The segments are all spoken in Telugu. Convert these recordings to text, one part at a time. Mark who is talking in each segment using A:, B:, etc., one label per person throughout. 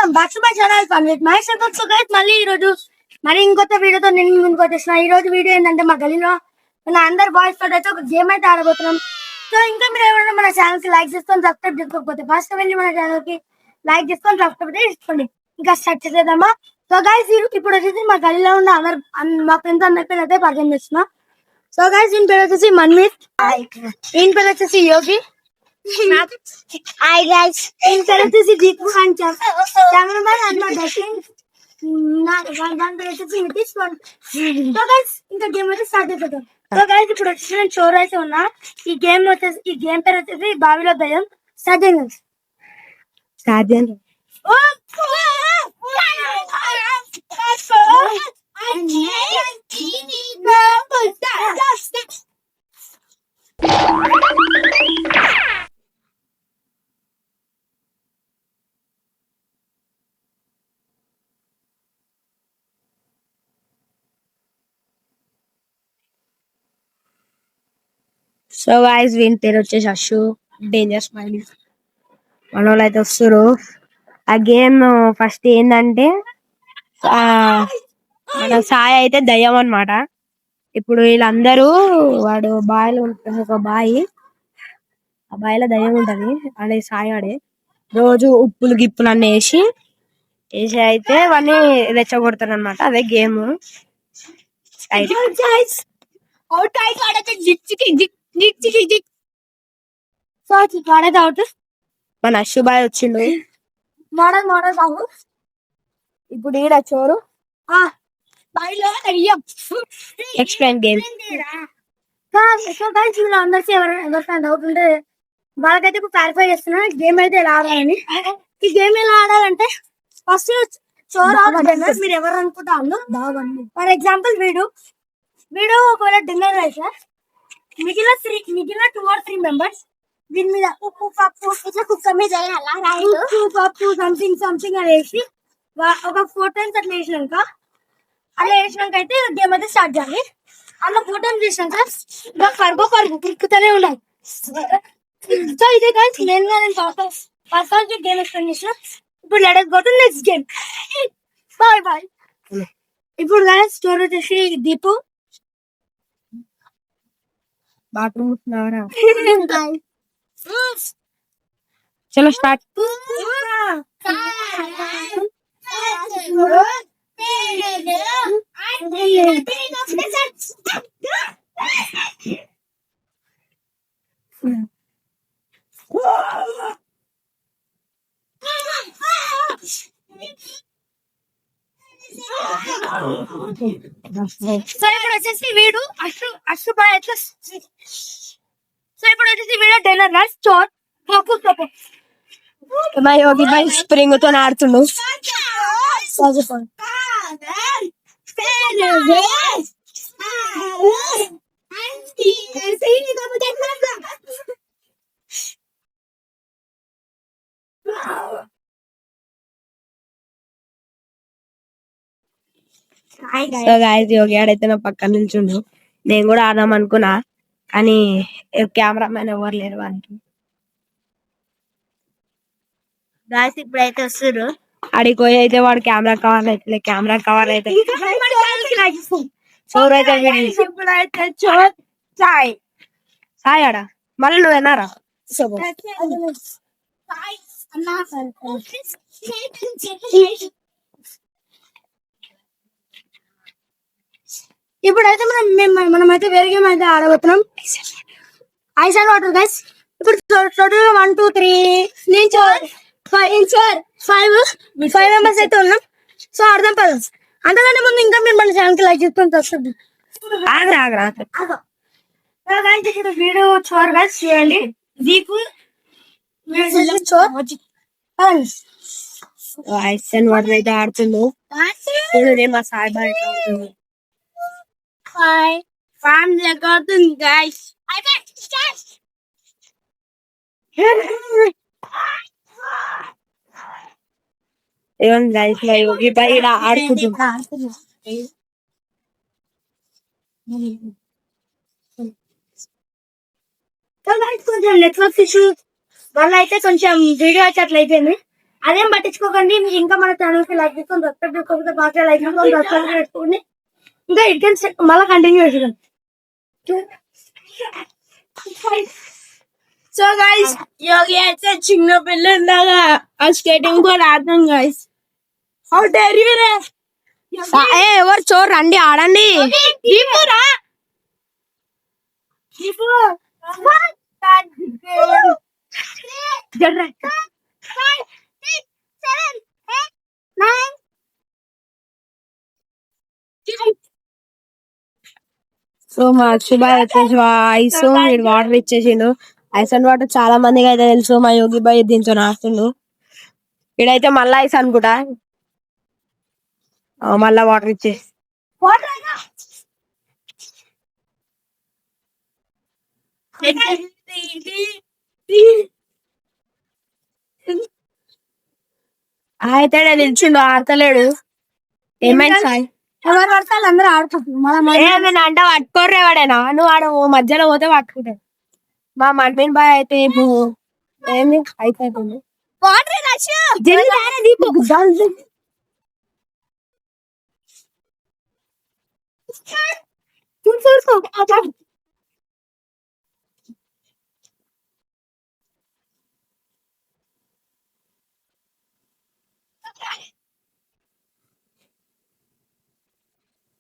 A: Welcome back to my channel fun with my self. So guys మళ్ళీ ఈ రోజు మరి ఇంకొక వీడియోతో నేను ముందుకు వచ్చేసిన. ఈ రోజు వీడియో ఏంటంటే మా గలీలో మన అందరు బాయ్స్ తోటి అయితే ఒక గేమ్ అయితే ఆడబోతున్నాం. సో ఇంకా మీరు ఎవరైనా మన ఛానల్ కి లైక్ చేసుకొని సబ్స్క్రైబ్ చేసుకోకపోతే ఫస్ట్ వెళ్ళి మన ఛానల్ కి లైక్ చేసుకొని సబ్స్క్రైబ్ చేసుకోండి. ఇంకా స్టార్ట్ చేసేద్దామా? సో గైస్ ఇప్పుడు వచ్చేసి మా గలీలో ఉన్న అందరు మా ఫ్రెండ్స్ అందరి పేరు అయితే పరిచయం చేస్తున్నా. సో గైస్ ఈయన పేరు వచ్చేసి మన్మీత్, ఈయన పేరు వచ్చేసి యోగి, Hi guys, in parenthesis Deepu and cameraman and my dashing. One parenthesis with this one. So guys, ఇంకా గేమ్ అయితే స్టార్ట్ చేద్దాం. సో గైస్ ఇప్పుడు వచ్చి నేను షోర్ అయితే ఉన్నా. ఈ గేమ్ పేరు వచ్చేసి బావిలో దయ్యం. స్టార్ట్ చేయండి. స్టార్ట్ చేయండి. సో గైస్ వీని పేరు వచ్చేసి అశు, డేంజర్ స్మైలీ. మన వాళ్ళు అయితే వస్తారు. ఆ గేమ్ ఫస్ట్ ఏంటంటే మన సాయి అయితే దయ్యం అన్నమాట. ఇప్పుడు వీళ్ళందరూ వాడు బావిలో ఉంటుంది, ఒక బావి, ఆ బావిలో దయ్యం ఉంటది. అదే సాయి ఆడే రోజు ఉప్పులు గిప్పులు అన్ని వేసి అయితే వాడిని రెచ్చగొడతారు అనమాట. అదే గేమ్. మన అశుబాయ్ వచ్చిండు. మోడల్ ఇప్పుడు ఈడ చోరు ఎక్స్ప్లెయిన్ గేమ్. అందరికి ఎవరికైనా డౌట్ ఉంటే వాళ్ళకైతే ఇప్పుడు క్లారిఫై చేస్తున్నా గేమ్ అయితే ఎలా ఆడాలని. ఈ గేమ్ ఎలా ఆడాలంటే ఫస్ట్ చోరు మీరు ఎవరు అనుకుంటారు. ఫర్ ఎగ్జాంపుల్ వీడు ఒకవేళ డిన్నర్ అయితే మిగిలిన 2 or 3 మెంబర్స్ దీని మీద ఉప్పు పప్పు ఇట్లా కుక్క మీద ఉప్పు పప్పు సంథింగ్ అని వేసి ఒక 4 times అట్లా వేసినాక అయితే గేమ్ అయితే స్టార్ట్ చేయాలి. అలా 4 times చేసినాక పరుగు కుక్కుతూనే ఉండాలి. సో ఇదే కానీ నేను ఫస్ట్ గేమ్ ఎక్స్ప్లెయిన్ చేసిన. ఇప్పుడు let us go to next game. Bye. ఇప్పుడు స్టోరీ వచ్చేసి దీపు బాత్రూమ్ చలో స్టార్ట్. సో ఇప్పుడు వచ్చేసి వీడు అశుబాయ్ అయితే. సో ఇప్పుడు వచ్చేసి వీడు డిన్నర్ రైస్ చోర్ పప్పు మా యోగి బాయ్ స్ప్రింగ్ తో ఆడుతుండు. సో గాయస్ యోగి ఆడైతే నా పక్కన నిల్చుండు. నేను కూడా ఆడదాం అనుకున్నా కానీ కెమెరా మ్యాన్ ఎవరు లేరు వానికి. గాయస్ ఇప్పుడైతే వస్తారు. అడిగి పోయి అయితే వాడు కెమెరా కవర్ అయితే చోరు అయితే ఇప్పుడైతే చోర్ సాయి ఆడ మళ్ళీ నువ్వు ఎన్నారా. ఇప్పుడైతే మనమైతే వేరే గేమ్ అయితే ఆడబోతున్నాం. Ice and water guys. ఇప్పుడు 1 2 3 నేను చోర్ 5 మెంబర్స్ అయితే ఉన్నాం. సో అర్థం పదం అంతకంటే ముందు ఇంకా మీరు మన ఛానల్ కి లైక్ చేసుకొని వస్తుంది. ఇప్పుడు వీడియో చోర్ గైస్ చేయండి. దీపు చోర్ ఐస్ అండ్ వాటర్ అయితే ఆడుతుండు. మా సాయి బాయ్ ఆడుతుంది. Family garden, guys. I bet start. Even guys, my yogi bhai ira aadkudu. So guys, కొంచెం నెట్వర్క్ ఇష్యూ వల్ల అయితే కొంచెం వీడియో అయితే అట్లా అయిపోయింది. అదేం పట్టించుకోకండి. మీరు ఇంకా మన ఛానల్ కి లైక్ చేసుకొని సబ్స్క్రైబ్ చేసుకోకపోతే బాగా లైక్ చేసుకొని సబ్స్క్రైబ్ చేసుకోండి. ఇంకా ఇట్ కెన్ మళ్ళీ కంటిన్యూ చేసాం.
B: సో గైస్ యోగి అయితే చిన్న పిల్లలాగా ఆ స్కేటింగ్ బోర్డ్ ఆడతాం గైస్. హౌ డేర్ యు రే? ఎవరు చోరు రండి ఆడండి. సో మా అక్షుబాయ్ వచ్చేసి ఐస్ వీడు వాటర్ ఇచ్చేసిండు. ఐస్ అండ్ వాటర్ చాలా మందికి అయితే తెలుసు. మా యోగి బాయ్ దీంతో ఆడుతుండు. వీడైతే మళ్ళా ఐస్ అనుకుంటా. మళ్ళా వాటర్ ఇచ్చేసి అయితే నిల్చుండు ఆడతలేడు. ఏమైంది సాయి?
A: ఎవరు పడతారు అందరూ ఆడుకుంటున్నారు.
B: ఏమైనా అంటే పట్టుకోర్రే వాడేనా? నువ్వు ఆడ మధ్యలో పోతే పట్టుకుంటాడు. మా మన్మీన్ బాయ్ అయితే ఇప్పుడు ఏంది అయిపోతుంది.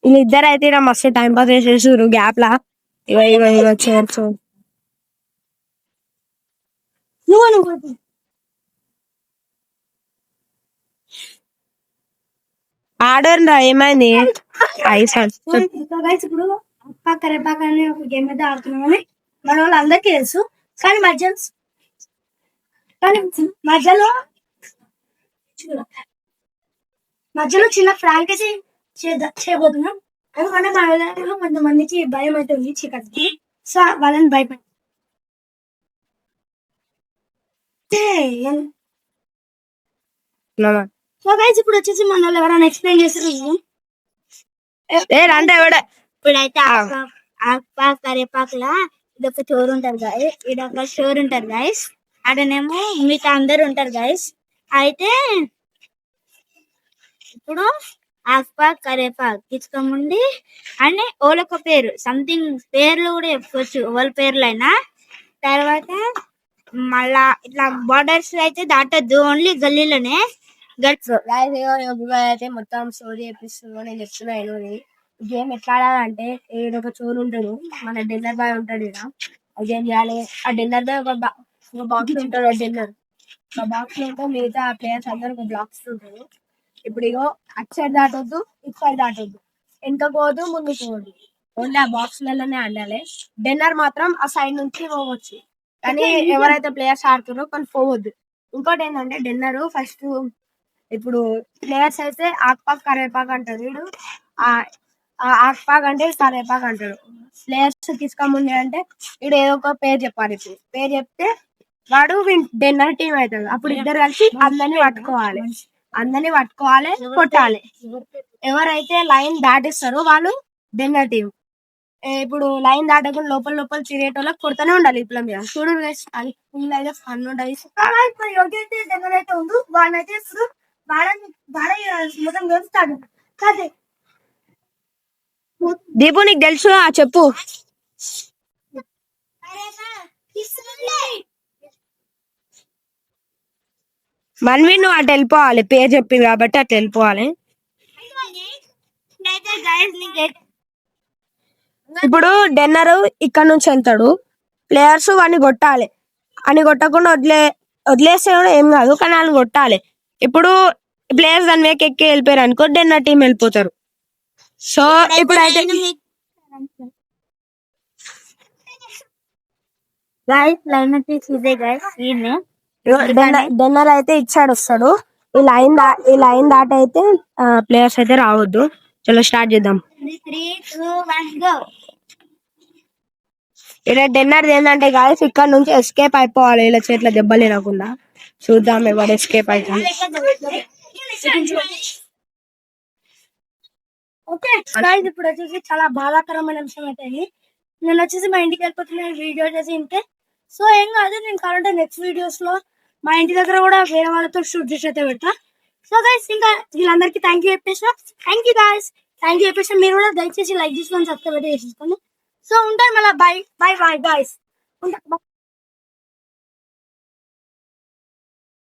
B: వీళ్ళిద్దరు అయితే ఇక్కడ మస్తు టైం పాస్ చేసేసారు గ్యాప్ లా. ఇవ చేయొచ్చు. ఆడరా ఏమైంది?
A: ఇప్పుడు అప్ప కరేపాక అనే ఒక గేమ్ అయితే ఆడుతున్నామని మన వాళ్ళు అందరికీ తెలుసు. కానీ మధ్యలో చిన్న ఫ్రాంక్ అయితే చేయబోతున్నాం. ఎందుకంటే మన విధానంలో కొంతమందికి భయం అయితే ఉంది చీకటికి. సో వాళ్ళని భయపడి సో గైస్ ఇప్పుడు వచ్చేసి మన వాళ్ళు ఎవరైనా ఎక్స్ప్లెయిన్ చేస్తారు. ఇప్పుడైతే ఆకుపా కరేపాకులా ఇదొక చోరు ఉంటారు గాయస్. ఇదొక చోరు ఉంటారు గాయస్. అడనేమో మిగతా అందరు ఉంటారు గాయస్. అయితే ఇప్పుడు ఆకుపా కరేపాకు తీసుకోమండి అని ఓలొక పేరు సంథింగ్ పేర్లు కూడా చెప్పుకోవచ్చు. వాళ్ళ పేర్లైనా తర్వాత మళ్ళా ఇట్లా బార్డర్స్ అయితే దాటద్దు. ఓన్లీ గల్లీలోనే అయితే మొత్తం స్టోరీ చెప్పిస్తున్నాను. నేను చెప్తున్నాను గేమ్ ఎట్లా ఆడాలంటే ఏదొక చోరు ఉంటాడు. మన డిన్నర్ బాయ్ ఉంటాడు ఇక్కడ. అదేం చేయాలి? ఆ డిన్నర్ బాయ్ ఒక బాక్స్ ఉంటాడు. డిన్నర్ ఆ బాక్స్ లో ఉంటే మిగతా ప్లేయర్స్ అందరు ఒక బ్లాక్స్ ఉంటారు. ఇప్పుడు ఇగో అటు సైడ్ దాటొద్దు, ఇటు సైడ్ దాటొద్దు, వెనక పోవద్దు, ముందు పోవద్దు. ఓన్లీ ఆ బాక్స్ లలోనే ఆడాలి. డిన్నర్ మాత్రం ఆ సైడ్ నుంచి పోవచ్చు. కానీ ఎవరైతే ప్లేయర్స్ ఆడుతారో కానీ పోవద్దు. ఇంకోటి ఏంటంటే డిన్నర్ ఫస్ట్ ఇప్పుడు ప్లేయర్స్ అయితే ఆకుపాక్ కరేపాక్ అంటారు. వీడు ఆకుపాక్ అంటే కరేపాక్ అంటాడు. ప్లేయర్స్ తీసుకోముందే అంటే వీడు ఏదో ఒక పేరు చెప్పాలి. ఇప్పుడు పేరు చెప్తే వాడు డిన్నర్ టీం అవుతాడు. అప్పుడు ఇద్దరు కలిసి అందరినీ పట్టుకోవాలి, కొట్టాలి. ఎవరైతే లైన్ దాటిస్తారో వాళ్ళు డిన్నర్ టీం. ఇప్పుడు లైన్ దాటకుండా లోపల తిరిగేటోళ్ళకి కొడుతూనే ఉండాలి. ఇప్పుడు మీద చూడు ఫుల్ అయితే ఫన్ ఉంటుంది. డిన్నర్ అయితే ఉంది వాళ్ళైతే ఇప్పుడు మొత్తం గెలుస్తాడు. దీపు నీకు తెలుసు చెప్పు. మనవి నువ్వు అటు వెళ్ళిపోవాలి. పేరు చెప్పింది కాబట్టి అటు వెళ్ళిపోవాలి. ఇప్పుడు డిన్నర్ ఇక్కడ నుంచి వెళ్తాడు. ప్లేయర్స్ వాడిని కొట్టాలి. అని కొట్టకుండా వదిలేస్తే కూడా ఏం కాదు, కానీ వాళ్ళని కొట్టాలి. ఇప్పుడు ప్లేయర్స్ దాని మీద ఎక్కి వెళ్ళిపోయారు అనుకో డిన్నర్ టీం వెళ్ళిపోతారు. సో ఇప్పుడు అయితే డిన్నర్ అయితే ఇచ్చాడు వస్తాడు. ఈ లైన్ దాట అయితే ప్లేయర్స్ అయితే రావద్దు. చలో స్టార్ట్ చేద్దాం. ఇలా డిన్నర్ ఏంటంటే గాయస్ ఇక్కడ నుంచి ఎస్కేప్ అయిపోవాలి. ఇలా చేతిలో దెబ్బలు తినకుండా. చూద్దాం ఎవరు ఎస్కేప్ అవుతాం. ఓకే ఇప్పుడు వచ్చేసి చాలా బాధాకరమైన విషయం అయితే నేను వచ్చేసి మా ఇంటికి వెళ్ళిపోతున్న వీడియో చేసి ఇంటే. సో ఏం కాదు, నేను కావాలంటే నెక్స్ట్ వీడియోస్ లో మా ఇంటి దగ్గర కూడా వేరే వాళ్ళతో షూట్ చేసి అయితే పెడతా. సో గైస్ ఇంకా వీళ్ళందరికీ థ్యాంక్ యూ చెప్పేసిన. Thank you guys, thank you చెప్పేసిన. మీరు కూడా దయచేసి లైక్ చేసుకొని సబ్స్క్రైబ్ అయితే చేసేసుకోండి. సో ఉంటాను మళ్ళీ. By by bye guys. ఉంటా.